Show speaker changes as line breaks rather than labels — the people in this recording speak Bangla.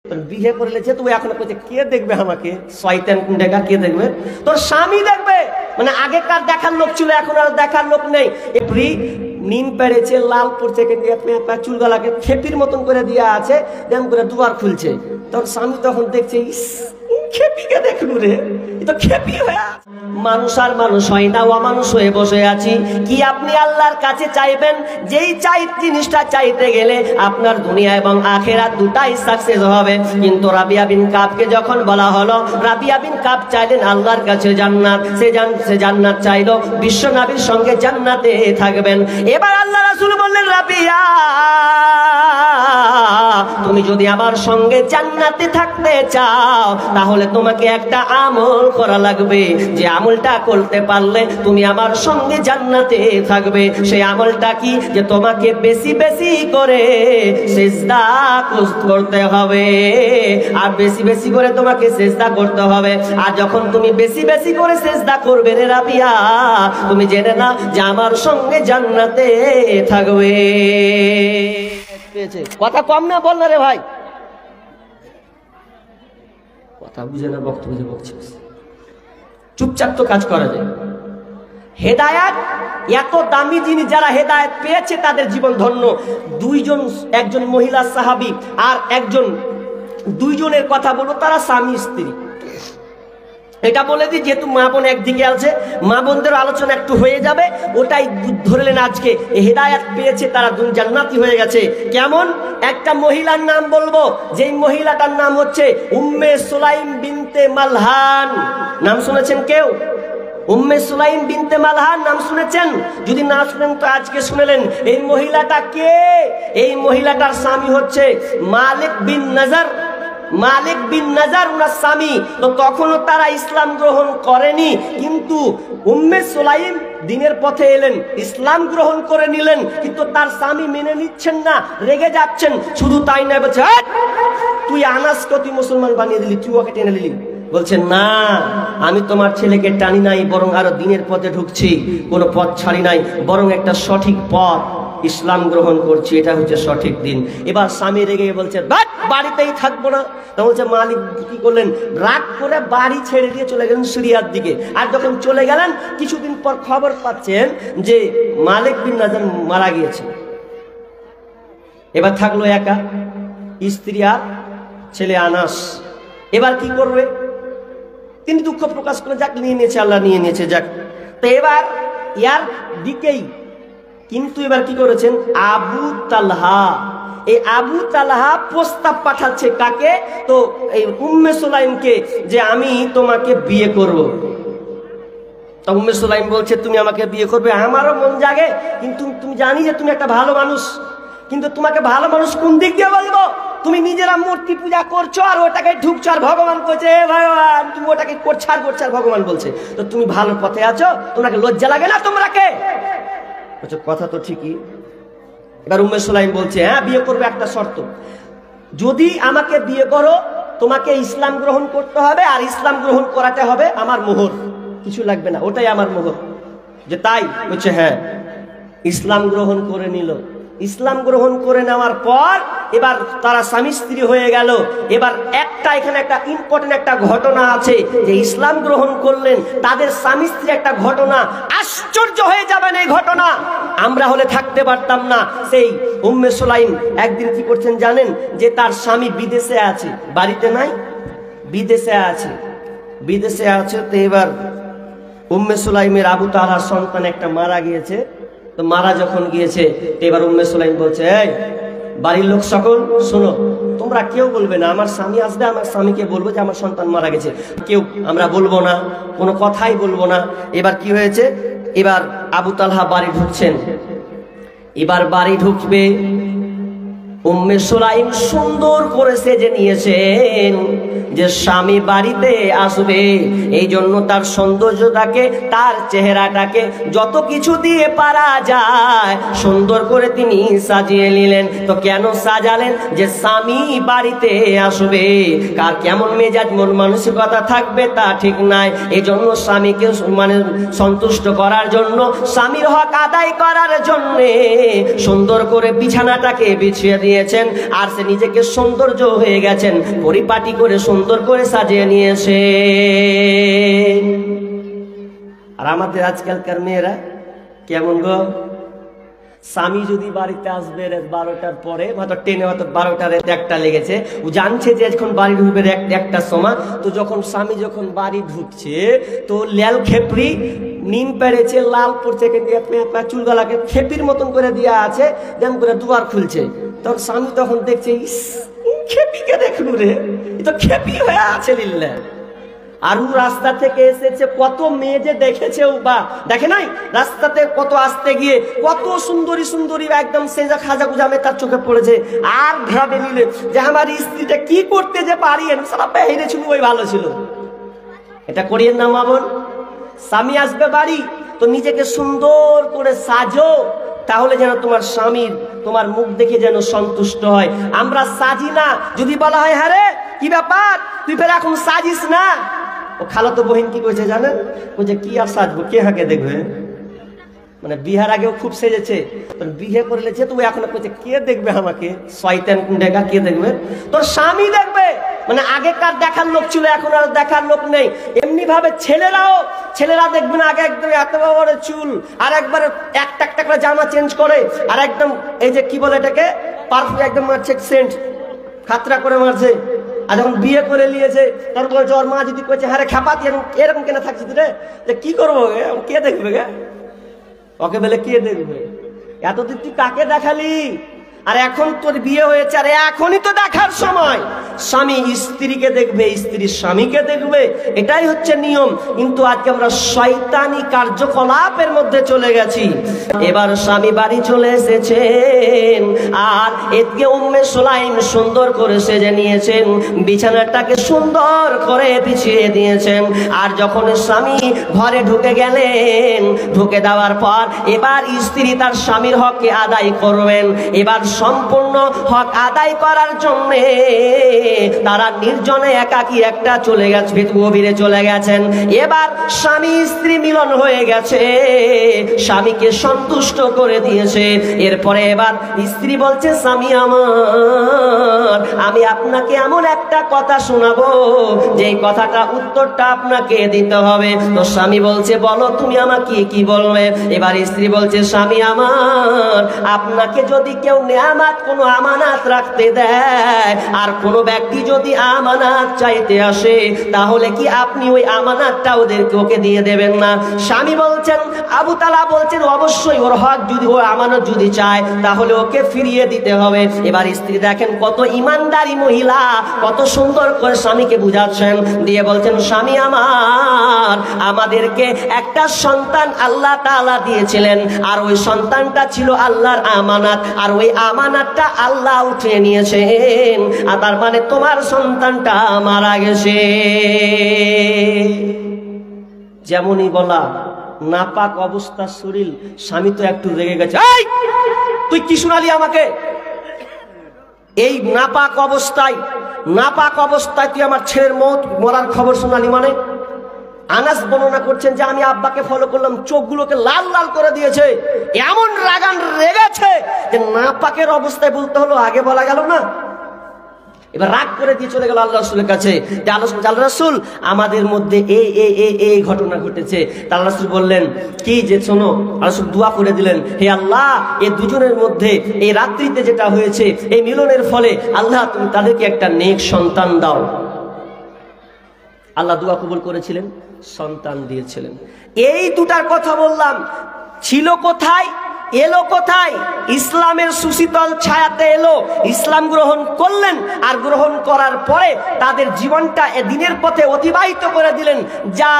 বিয়ে করে লেছে, তো এখন কইছে কে দেখবে আমাকে, শয়তান কুন্ডেকা কে দেখবে, তোর স্বামী দেখবে। মানে আগেকার দেখার লোক ছিল, এখন আর দেখার লোক নেই। এপ্রি নিম পেড়েছে, লাল পড়ছে, চুলগালাকে খেপির মতন করে দিয়া আছে, যেমন করে দুয়ার খুলছে। তোর স্বামী তখন দেখছে, ইস খেপিকে দেখলু রে, এ তো খেপি হয়ে আছে। মানুষ আর মানুষ হয় না, অমানুষ হয়ে বসে আছি। কি আপনি আল্লাহর কাছে চাইবেন? যেই জিনিসটা চাইতে গেলে আপনার দুনিয়া এবং আখিরাত দুটাই সাকসেস হবে। কিন্তু রাবিয়া বিন কাবকে যখন বলা হলো, রাবিয়া বিন কাব চাইলেন আল্লাহর কাছে জান্নাত, সে জান্নাত চাইলো, বিশ্ব নবীর সঙ্গে জান্নাতে থাকবেন। এবার আল্লাহ রাসূল বললেন, রাবিয়া তুমি যদি আমার সঙ্গে জান্নাতে থাকতে চাও, তাহলে তোমাকে একটা আমল করা লাগবে। যে আমলটা করতে পারলে তুমি আমার সঙ্গে জান্নাতে থাকবে। সেই আমলটা কি? যে তোমাকে বেশি বেশি করে সিজদা করতে হবে, আর বেশি বেশি করে তোমাকে সিজদা করতে হবে। আর যখন তুমি বেশি বেশি করে সিজদা করবে রে রাবিয়া, তুমি জেনে না যে আমার সঙ্গে জান্নাতে থাকবে। কথা কম না বল না রে ভাই, কথা বুঝে না, বক্তব্য বুঝে বকছিস। চুপচাপ তো কাজ করা যায়। হেদায়েত এত দামি জিনিস, যারা হেদায়েত পেয়েছে তাদের জীবন ধন্য। একজন মহিলা সাহাবী আর দুইজনের কথা বলবো, তারা স্বামী স্ত্রী। এটা বলে দিই, যেহেতু মা বোন একদিকে আছে, মা বোনদের আলোচনা একটু হয়ে যাবে, ওটাই ধরলেন আজকে। হেদায়েত পেয়েছে তারা জান্নাতি হয়ে গেছে। কেমন? একটা মহিলার নাম বলবো, যেই মহিলাটার নাম হচ্ছে উম্মে সুলাইম বিনতে মালহান। নাম শুনেছেন কেউ? উম্মে সুলাইম বিনতে মালহান নাম শুনেছেন? যদি না শুনেন তো আজকে শুনেলেন। এই মহিলাটা কে? এই মহিলাটার স্বামী হচ্ছে মালিক বিন নাজার। মালিক বিন নাজার উনার স্বামী। তো তখনও তারা ইসলাম গ্রহণ করেনি, কিন্তু উম্মে সুলাইম দিনের পথে এলেন, ইসলাম গ্রহণ করে নিলেন, কিন্তু তার স্বামী মেনে নিচ্ছেন না, রেগে যাচ্ছেন। শুধু তাই নয়, বলছে তুই আনাসকে তুই মুসলমান বানিয়ে দিলি, তুই ওকে টেনে নিলি। বলছে না, আমি তোমার ছেলেকে টানি নাই, বরং আরো দিনের পথে ঢুকছি, কোনো পথ ছাড়ি নাই, বরং একটা সঠিক পথ ইসলাম গ্রহণ করছি, এটা হচ্ছে সঠিক দিন। এবার স্বামী রেগে বলছে বাড়িতেই থাকবো না। তা বলছে মালিক কি করলেন, রাগ করে বাড়ি ছেড়ে দিয়ে চলে গেলেন সিরিয়ার দিকে। আর যখন চলে গেলেন, কিছুদিন পর খবর পাচ্ছেন যে মালিক বিন নাজার মারা গিয়েছে। এবার থাকলো একা, স্ত্রী আর ছেলে আনাস। এবার কি করবে? তিনি দুঃখ প্রকাশ করে, যাক নিয়ে নিয়েছে, আল্লাহ নিয়ে নিয়েছে, যাক। তো এবার ইয়ার দিকেই কিন্তু এবার কি করেছেন আবু তালহা। এই আবু তালহা প্রস্তাব পাঠাচ্ছে কাকে? তো এই উম্মে সুলাইমকে, যে আমি তোমাকে বিয়ে করব। তো উম্মে সুলাইম বলছে তুমি আমাকে বিয়ে করবে? আমারও মন জাগে, কিন্তু তুমি জানি যে তুমি একটা ভালো মানুষ, কিন্তু তোমাকে ভালো মানুষ কোন দিক দিয়ে বলবো? তুমি নিজেরা মূর্তি পূজা করছো আর ওটাকে ঢুকছো, আর ভগবান বলছে ভগবান, তুমি ওটাকে করছো আর ভগবান বলছে। তো তুমি ভালো পথে আছো, তোমাকে লজ্জা লাগে না? তোমরাকে কথা তো ঠিকই। এবার উম্মে সুলাইম বলছে হ্যাঁ বিয়ে করবে, একটা শর্ত, যদি আমাকে বিয়ে করো তোমাকে ইসলাম গ্রহণ করতে হবে, আর ইসলাম গ্রহণ করাতে হবে আমার মোহর, কিছু লাগবে না, ওটাই আমার মোহর। যে তাই? বলছে হ্যাঁ। ইসলাম গ্রহণ করে নিল। ইসলাম গ্রহণ করে নেওয়ার পর এবার তারা স্বামী স্ত্রী হয়ে গেল। এবার এখানে একটা ইম্পর্টেন্ট একটা ঘটনা আছে, যে ইসলাম গ্রহণ করলেন তাদের স্বামী স্ত্রী একটা ঘটনা, আশ্চর্য হয়ে যাবেন এই ঘটনা, আমরা হলে থাকতে পারতাম না। সেই উম্মে সুলাইম একদিন কি করছেন জানেন? যে তার স্বামী বিদেশে আছে, বাড়িতে নাই, বিদেশে আছে। তো এবার উম্মে সুলাইমের আবু তালহার সন্তান একটা মারা গিয়েছে। তো মারা যখন গিয়েছে, এবার উম্মে সুলাইম বলছে এই বাড়ির লোক সকল শোনো, তোমরা কেউ বলবে না, আমার স্বামী আসবে, আমার স্বামীকে বলবো যে আমার সন্তান মারা গেছে, কেউ আমরা বলবো না, কোনো কথাই বলবো না। এবার কি হয়েছে? এবার আবু তালহা বাড়ি ঢুকছেন। এবার বাড়ি ঢুকবে, উম্মে সুলাইম সুন্দর করে সেজে নিয়েছেন যে স্বামী বাড়িতে আসবে, এই জন্য তার সৌন্দর্যটাকে, তার চেহারাটাকে যত কিছু দিয়ে পারা যায় সুন্দর করে তিনি সাজিয়ে নিলেন। তো কেন সাজালেন? যে স্বামী বাড়িতে আসবে, কার কেমন মেজাজ মন মানসিকতা থাকবে তা ঠিক নাই। এই জন্য স্বামীকে মানে সন্তুষ্ট করার জন্য, স্বামীর হক আদায় করার জন্য সুন্দর করে বিছানাটাকে বিছিয়ে নিয়েছেন, আর সে নিজেকে সৌন্দর্য হয়ে গেছেন, পরিপাটি করে সুন্দর করে সাজিয়ে নিয়েছে। আর আমাদের আজকালকার মেয়েরা কেমন গো, স্বামী যদি বাড়িতে আসবে 12টার পরে, হয়তো ট্রেনে হয়তো 12টার 1টা লেগেছে, ও জানছে যে এখন বাড়ি ঢুকবে 1টার সময়, তো যখন স্বামী যখন বাড়ি ঢুকছে তো ল্যাল খেপড়ি নিম পেড়েছে, লাল পড়ছে, চুলগালাকে খেপির মতন করে দেওয়া আছে, যেমন করে দুয়ার খুলছে, তখন স্বামী তখন দেখছে ইস খেপিকে দেখলু রে, এ তো খেপি হয়ে আছে লিল্লা। আর ও রাস্তা থেকে এসেছে, কত মেয়ে যে দেখেছে, ও বা দেখে নাই রাস্তাতে কত আসতে গিয়ে কত সুন্দরী সুন্দরী একদম সেজা খাজা গুজামে তার চোখে পড়েছে, আর ভাবে নিলে যে আমার স্ত্রীটা কি করতে যে পারি, সারা বাইরে ছিল ওই ভালো ছিল। এটা করিয়েন না মা বোন। স্বামী আসবে বাড়ি তো নিজেকে সুন্দর করে সাজো, তাহলে যেন তোমার স্বামীর তোমার মুখ দেখে যেন সন্তুষ্ট হয়। আমরা সাজি না, যদি বলা হয় হ্যাঁ রে কি ব্যাপার তুই ফের এখন সাজিস না, ও খালাতো বহিন কি করেছে জানেন, বলছে কি আর সাজবো, কে হাকে দেখবে, মানে বিহার আগেও খুব সেজেছে, বিয়ে করে লেছে তো এখন বলছে কে দেখবে আমাকে, শয়তান কুন্ডেকা কে দেখবে, তোর স্বামী দেখবে। মানে আগেকার দেখার লোক ছিল, এখন আর দেখার লোক নেই। এমনি ভাবে ছেলেরা দেখবে না, আগে একদম এত বড় চুল, আর একবার একটা করে জামা চেঞ্জ করে, আর একদম এই যে কি বলে এটাকে পারফিউম একদম মারছে, সেন্ট খাতরা করে মারছে। আর যখন বিয়ে করে নিয়েছে তখন বলছে ওর মা যদি কইছে হ্যাঁ রে খেপাতি এরকম কেন থাকছিস রে, যে কি করবো কে দেখবে গে, ওকে বলে কে দেখবে, এতদিন তুই কাকে দেখালি, আর এখন তোর বিয়ে হয়েছে, আর এখনই তো দেখার সময়। স্বামী স্ত্রীকে দেখবে, স্ত্রী স্বামীকে দেখবে, এটাই হচ্ছে নিয়ম। কিন্তু আজকে আমরা শয়তানি কার্যকলাপের মধ্যে চলে গেছি। এবার স্বামী বাড়ি চলে এসেছেন, আর এদিকে উম্মে সুলাইম সুন্দর করে সেজে নিয়েছেন, বিছানাটাকে সুন্দর করে বিছিয়ে দিয়েছেন। আর যখন স্বামী ঘরে ঢুকে গেলেন, ঢুকে দেওয়ার পর এবার স্ত্রী তার স্বামীর হককে আদায় করবেন। এবার সম্পূর্ণ হক আদায় করার জন্য তারা নির্জনে একাকী একটা চলে গেছে, গভীরে চলে গেছেন। এবার স্বামী স্ত্রী মিলন হয়ে গেছে, স্বামীকে সন্তুষ্ট করে দিয়েছে। এরপরে এবার স্ত্রী বলছে স্বামী আমার, আমি আপনাকে এমন একটা কথা শোনাবো, যে কথাটা উত্তরটা আপনাকে দিতে হবে। তো স্বামী বলছে বলো তুমি আমাকে কি বলবে। এবার স্ত্রী বলছে স্বামী আমার, আপনাকে যদি কেউ নেয়ামত কোনো আমানত রাখতে দেয়, আর কোনো ব্যক্তি যদি আমানত চাইতে আসে, তাহলে কি আপনি ওই আমানতটা ওকে দিয়ে দেবেন না? স্বামী বলছেন, আবু তালা বলছেন অবশ্যই ওর হক যদি, ও আমানত যদি চায় তাহলে ওকে ফিরিয়ে দিতে হবে। এবার স্ত্রী দেখেন কত ইমানদারি মহিলা, কত সুন্দর করে স্বামীকে বুঝাচ্ছেন, দিয়ে বলছেন স্বামী আমার, আমাদেরকে একটা সন্তান আল্লাহ তাআলা দিয়েছিলেন, আর ওই সন্তানটা ছিল আল্লাহর আমানত, আর ওই আমানতটা আল্লাহ উঠিয়ে নিয়েছেন, আর তার মানে তোমার সন্তানটা মারা গেছে। যেমনই বলা, নাপাক অবস্থা শরীর, স্বামী তো একটু রেগে গেছে, এই তুই কি শোনালি আমাকে, এই নাপাক অবস্থায় তুই আমার ছেলের মরার খবর শোনালি মানে? আনাস বর্ণনা করছেন যে আমি আব্বাকে ফলো করলাম, চোখগুলোকে লাল লাল করে দিয়েছে, এমন রাগান রেগেছে যে নাপাকের অবস্থায় বলতে হলো, আগে বলা গেল না। এবার রাগ করে দিয়ে চলে গেল আল্লাহ রাসূলের কাছে, যে আল্লাহ রাসূল আমাদের মধ্যে এই ঘটনা ঘটেছে। আল্লাহ রাসূল বললেন কি, যে শোনো। আল্লাহ রাসূল দোয়া করে দিলেন, হে আল্লাহ, এই দুজনের মধ্যে এই রাত্রিতে যেটা হয়েছে, এই মিলনের ফলে আল্লাহ তুমি তাদেরকে একটা নেক সন্তান দাও। আল্লাহ দোয়া কবুল করেছিলেন, সন্তান দিয়েছিলেন। এই দুটার কথা বললাম, ছিল কোথায়, এলো কোথায়? ইসলামের সুশীতল ছায়াতে এলো, ইসলাম গ্রহণ করলেন, আর গ্রহণ করার পরে তাদের জীবনটা দিনের পথে অতিবাহিত করে দিলেন। যা